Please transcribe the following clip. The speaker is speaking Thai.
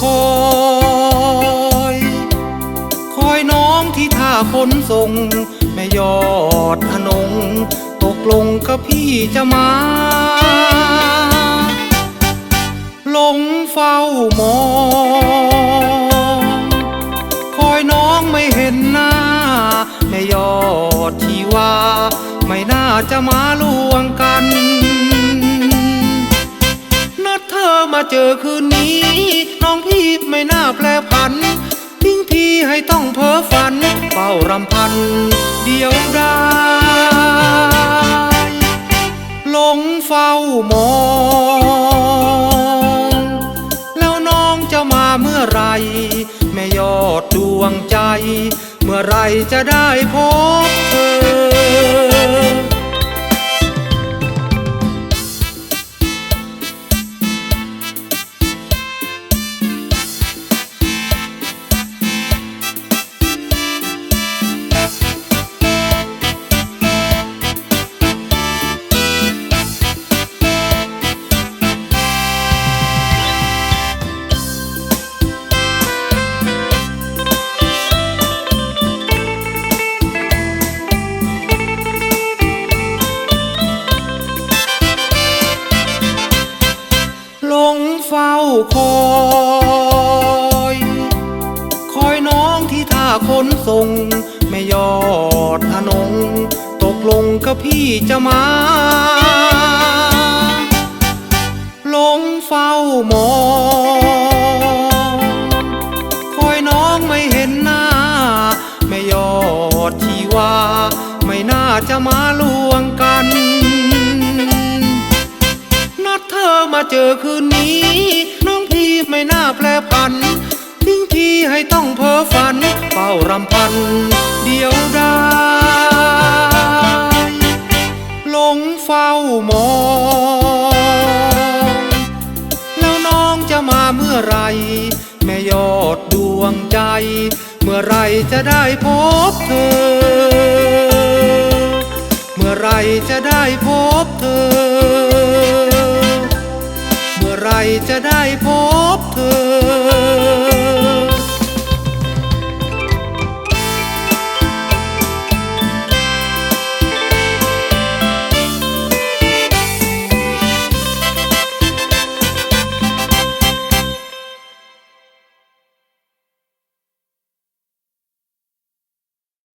คอยคอยน้องที่ท่าขนส่งแม่ยอดทนงตกลงกับพี่จะมาหลงเฝ้ามองคอยน้องไม่เห็นหน้าแม่ยอดที่ว่าไม่น่าจะมาลวงกันนัดเธอมาเจอคืนนี้น้องพี่ไม่น่าแปรผันทิ้งพี่ให้ต้องเพ้อฝันเฝ้ารำพันเดียวดายหลงเฝ้ามองแล้วน้องจะมาเมื่อไรแม่ยอดดวงใจเมื่อไรจะได้พบเธอหลงเฝ้าคอยคอยน้องที่ท่าขนส่งแม่ยอดทนงตกลงกับพี่จะมาหลงเฝ้ามองคอยน้องไม่เห็นหน้าแม่ยอดที่ว่าไม่น่าจะมาลวงกันนัดเธอมาเจอคืนนี้น้องพี่ไม่น่าแปรผันทิ้งพี่ให้ต้องเพ้อฝันเฝ้ารำพันเดียวดายหลงเฝ้ามองแล้วน้องจะมาเมื่อไรแม่ยอดดวงใจเมื่อไรจะได้พบเธอเมื่อไรจะได้พบเธอเมื่อไรจะได้พบเธอ